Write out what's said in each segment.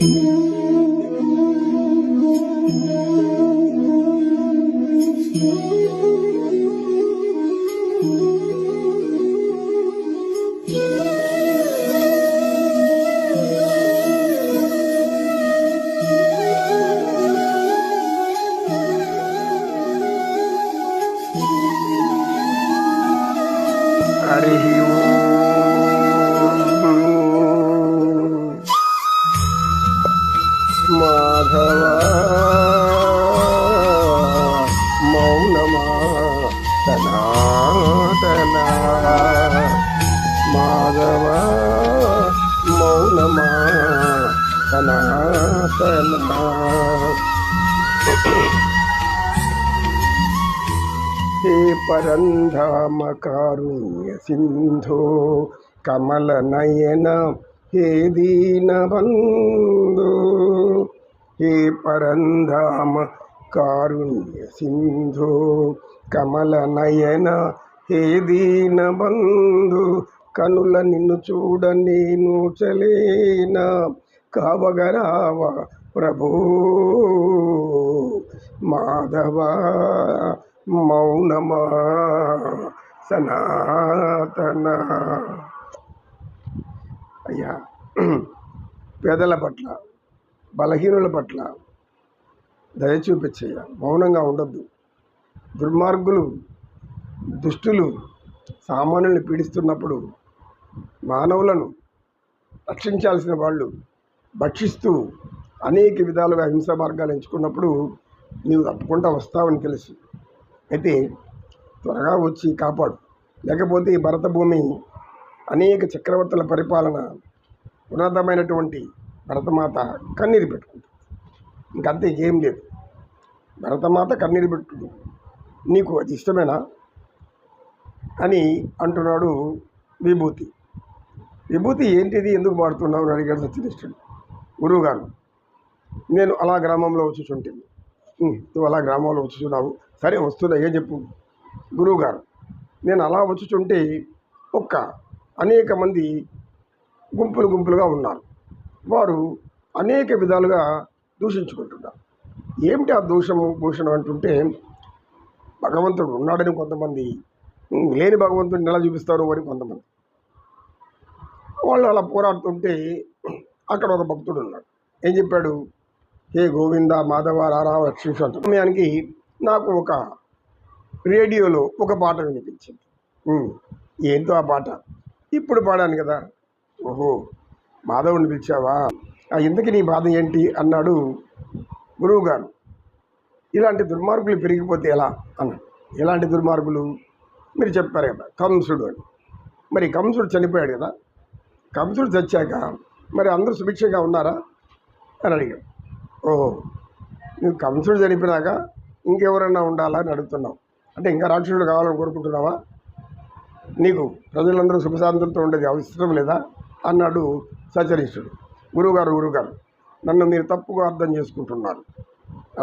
హరి మాధవ మౌనమా సనాతన మాధవ మౌనమా సనాతన హే పరంధామ కారుణ్య సింధో కమల నయన హే దీనబంధు హే పరంధామ కారుణ్య సింధో కమల నయన హే దీనబంధు కనుల నిన్ను చూడ నేను చలేనా కావగరావ ప్రభో మాధవ మౌనమా సనాతన. అయ్యా, పేదల పట్ల బలహీనుల పట్ల దయ చూపించయ్యా, మౌనంగా ఉండొద్దు. దుర్మార్గులు దుష్టులు సామాన్యులను పీడిస్తున్నప్పుడు మానవులను రక్షించాల్సిన వాళ్ళు భక్షిస్తూ అనేక విధాలుగా హింసా మార్గాలు ఎంచుకున్నప్పుడు నీవు తప్పకుండా వస్తావని తెలుసు. అయితే త్వరగా వచ్చి కాపాడు, లేకపోతే ఈ భరత భూమి అనేక చక్రవర్తుల పరిపాలన ఉన్నతమైనటువంటి భరతమాత కన్నీరు పెట్టుకుంటుంది. ఇంకంతే, ఏం లేదు. భరతమాత కన్నీరు పెట్టుకుంటుంది. నీకు అది ఇష్టమేనా అని అంటున్నాడు విభూతి. విభూతి ఏంటిది, ఎందుకు వాడుతున్నావు అని అడిగాడు సత్యనిష్ఠుడు. గురువుగారు, నేను అలా గ్రామంలో వచ్చుచుంటుంది. నువ్వు అలా గ్రామంలో వచ్చుచున్నావు, సరే వస్తున్నా, ఏం చెప్పు. గురువుగారు, నేను అలా వచ్చుచుంటే అనేక మంది గుంపులుగా ఉన్నారు. వారు అనేక విధాలుగా దూషించుకుంటున్నారు. ఏమిటి ఆ భూషణం అంటుంటే, భగవంతుడు ఉన్నాడని కొంతమంది, లేని భగవంతుడిని ఎలా చూపిస్తారు అని కొంతమంది. వాళ్ళు అలా పోరాడుతుంటే అక్కడ ఒక భక్తుడు ఉన్నాడు. ఏం చెప్పాడు? హే గోవింద మాధవ రారా రక్షించు అంట. సమయానికి నాకు ఒక రేడియోలో ఒక పాట వినిపించింది. ఏంటో ఆ పాట? ఇప్పుడు పాడాను కదా. ఓహో, మాధవుని పిలిచావా? ఇంతకీ నీ బాధ ఏంటి అన్నాడు గురువుగారు. ఇలాంటి దుర్మార్గులు పెరిగిపోతే ఎలా అన్నాడు. ఎలాంటి దుర్మార్గులు? మీరు చెప్పారు కదా, కంసుడు అని. మరి కంసుడు చనిపోయాడు కదా, కంసుడు చచ్చాక మరి అందరూ సుభిక్షంగా ఉన్నారా అని అడిగాడు. ఓహో, నువ్వు కంసుడు చనిపోయినాక ఇంకెవరన్నా ఉండాలా అని అడుగుతున్నావు. అంటే ఇంకా రాక్షసుడు కావాలని కోరుకుంటున్నావా? నీకు ప్రజలందరూ సుఖశాంతులతో ఉండేది అవసరం లేదా అన్నాడు సచరిష్ఠుడు. గురువుగారు, నన్ను మీరు తప్పుగా అర్థం చేసుకుంటున్నారు.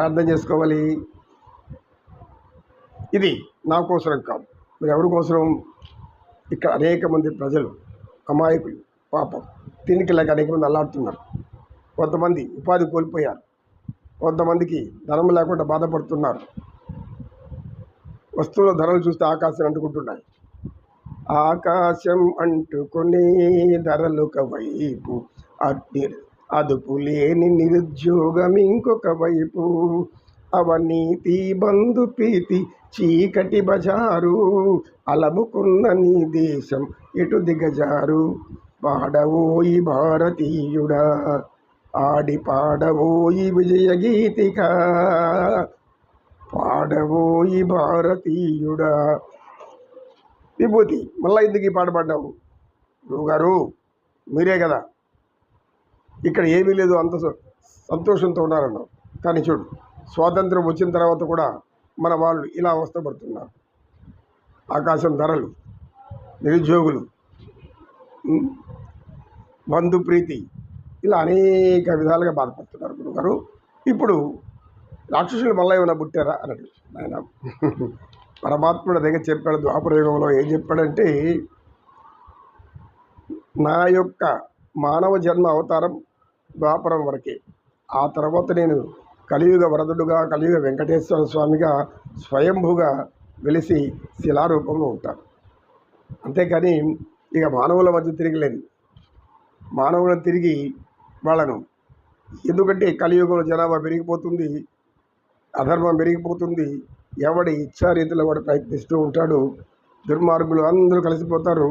అర్థం చేసుకోవాలి. ఇది నా కోసరం కాదు, మీరు ఎవరి కోసరం? ఇక్కడ అనేక మంది ప్రజలు అమాయకులు, పాపం తిండికి లేక అనేక మంది అల్లాడుతున్నారు. కొంతమంది ఉపాధి కోల్పోయారు, కొంతమందికి ధనం లేకుండా బాధపడుతున్నారు. వస్తువుల ధరలు చూస్తే ఆకాశం అంటుకుంటున్నాయి. ఆకాశం అంటుకునే ధరలొక వైపు, అదుపు లేని నిరుద్యోగం ఇంకొక వైపు, అవనీతి బంధు ప్రీతి చీకటి బజారు, అలముకున్న నీ దేశం ఎటు దిగజారు. పాడవోయి భారతీయుడా, ఆడి పాడవోయి విజయ గీతిక, పాడవోయి భారతీయుడా. విభూతి, మళ్ళా ఎందుకు ఈ పాట పాడ్డావు? గురువుగారు, మీరే కదా ఇక్కడ ఏమీ లేదు అంత సంతోషంతో ఉన్నారన్నావు. కానీ చూడు, స్వాతంత్రం వచ్చిన తర్వాత కూడా మన వాళ్ళు ఇలా అవస్థపడుతున్నారు. ఆకాశం ధరలు, నిరుద్యోగులు, బంధు ప్రీతి, ఇలా అనేక విధాలుగా బాధపడుతున్నారు. గురుగారు, ఇప్పుడు రాక్షసులు మళ్ళీ ఏమైనా పుట్టారా అన్నాడు. ఆయన పరమాత్ముడు దగ్గర చెప్పాడు ద్వాపరయుగంలో. ఏం చెప్పాడంటే, నా యొక్క మానవ జన్మ అవతారం ద్వాపరం వరకే. ఆ తర్వాత నేను కలియుగ వరదుడుగా, కలియుగ వెంకటేశ్వర స్వామిగా స్వయంభూగా వెలిసి శిలారూపంలో ఉంటాను. అంతేకాని ఇక మానవుల మధ్య తిరగలేదు. మానవులను తిరిగి వాళ్ళను, ఎందుకంటే కలియుగంలో జనాభా పెరిగిపోతుంది, అధర్మం పెరిగిపోతుంది. ఎవడి ఇచ్చారీతిలో వాడు ప్రయత్నిస్తూ ఉంటాడు. దుర్మార్గులు అందరూ కలిసిపోతారు.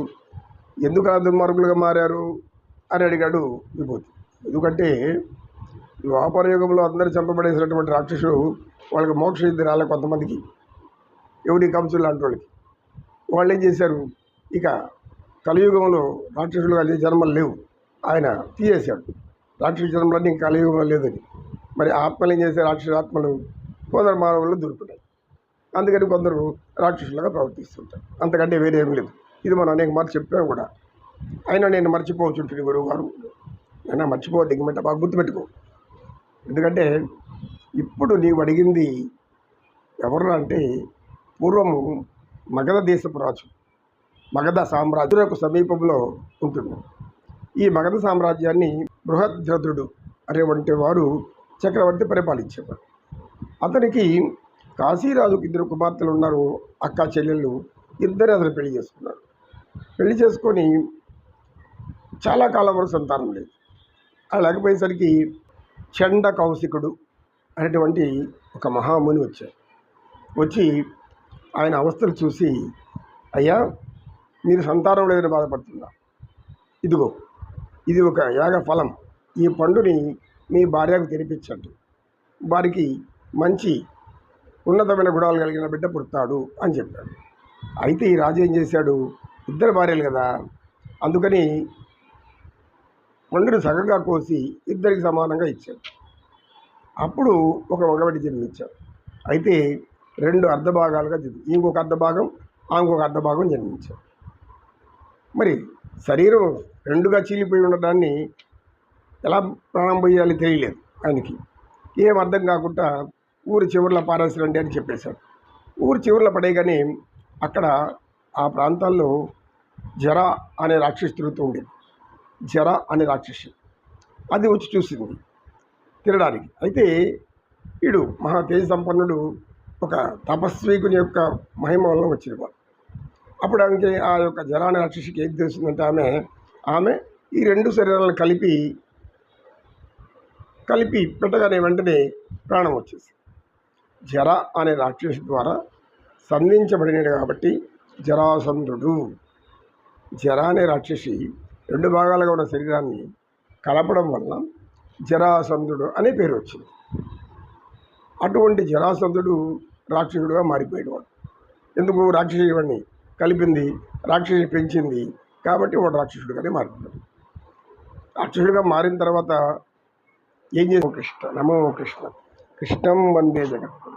ఎందుకు అలా దుర్మార్గులుగా మారారు అని అడిగాడు విభూతి. ఎందుకంటే ద్వాపర యుగంలో అందరూ చంపబడేసినటువంటి రాక్షసులు వాళ్ళకి మోక్ష యుద్ధి రాలే కొంతమందికి, ఎవరి కంసులు లాంటి వాళ్ళకి. వాళ్ళు ఏం చేశారు, ఇక కలియుగంలో రాక్షసులుగా జన్మలు లేవు, ఆయన తీసేశాడు. రాక్షస జన్మలన్నీ ఇంకా కలియుగంలో లేదని. మరి ఆత్మలు ఏం చేశారు, రాక్షస ఆత్మలు కొందరు మానవుల్లో దొరుకుతున్నాయి. అందుకని కొందరు రాక్షసులుగా ప్రవర్తిస్తుంటారు. అంతకంటే వేరే ఏమీ లేదు. ఇది మనం అనేక మార్లు చెప్పాను కూడా. అయినా నేను మర్చిపోవచ్చుంటుంది గురువు గారు. అయినా మర్చిపోవద్దు, దిగమంటే బాగా గుర్తుపెట్టుకో. ఎందుకంటే ఇప్పుడు నీవు అడిగింది ఎవరు అంటే, పూర్వము మగధ దేశపు రాజు, మగధ సామ్రాజ్యులకు సమీపంలో ఉంటుంది. ఈ మగధ సామ్రాజ్యాన్ని బృహద్రథుడు అనేటువంటి వారు చక్రవర్తి పరిపాలించేవారు. అతనికి కాశీరాజుకి 2 కుమార్తెలు ఉన్నారు, అక్క చెల్లెళ్ళు. ఇద్దరు అతను పెళ్లి చేసుకున్నాడు. పెళ్లి చేసుకొని చాలా కాలం వరకు సంతానం లేదు. అలా లేకపోయేసరికి చండ కౌశికుడు అనేటువంటి ఒక మహాముని వచ్చారు. వచ్చి ఆయన అవస్థలు చూసి, అయ్యా మీరు సంతానం లేదని బాధపడుతున్నా, ఇదిగో ఇది ఒక యాగ ఫలం, ఈ పండుని మీ భార్యకు తినిపించండి, వారికి మంచి ఉన్నతమైన గుణాలు కలిగిన బిడ్డ పుడతాడు అని చెప్పాడు. అయితే ఈ రాజు ఏం చేశాడు, ఇద్దరు భార్యలు కదా, అందుకని పండుని సగంగా కోసి ఇద్దరికి సమానంగా ఇచ్చాడు. అప్పుడు ఒక మగబిడ్డ జన్మించాడు. అయితే 2 అర్ధభాగాలుగా ఇంకొక అర్ధభాగం, ఇంకొక అర్ధభాగం జన్మించాడు. మరి శరీరం 2గా చీలిపోయి ఉండడాన్ని ఎలా ప్రాణం పోయాలి తెలియలేదు ఆయనకి. ఏం అర్థం కాకుండా ఊరి చివరిలో పారేసిరండి అని చెప్పేశాడు. ఊరి చివరిలో పడేయగానే అక్కడ ఆ ప్రాంతాల్లో జర అనే రాక్షసి తిరుగుతూ ఉండేది. జర అనే రాక్షసి అది వచ్చి చూసింది తినడానికి. అయితే వీడు మహా తేజ సంపన్నుడు, ఒక తపస్వీకుని యొక్క మహిమ వల్ల వచ్చినవాడు. అప్పుడు ఆమెకి ఆ యొక్క జర అనే రాక్షసికి ఏం తెలుస్తుందంటే, ఆమె ఈ 2 శరీరాలను కలిపి పెట్టగానే వెంటనే ప్రాణం వచ్చేసి, జర అనే రాక్షసి ద్వారా సంధించబడినాడు కాబట్టి జరాసంధుడు. జర అనే రాక్షసి 2 భాగాలుగా ఉన్న శరీరాన్ని కలపడం వల్ల జరాసంధుడు అనే పేరు వచ్చింది. అటువంటి జరాసంధుడు రాక్షసుడుగా మారిపోయాడు వాడు. ఎందుకు, రాక్షసి వాడిని కలిపింది, రాక్షసి పెంచింది కాబట్టి వాడు రాక్షసుడుగానే మారిపోయాడు. రాక్షసుడిగా మారిన తర్వాత ఏం చేసాం, కృష్ణ నమో కృష్ణ కృష్ణం వందే జగత్.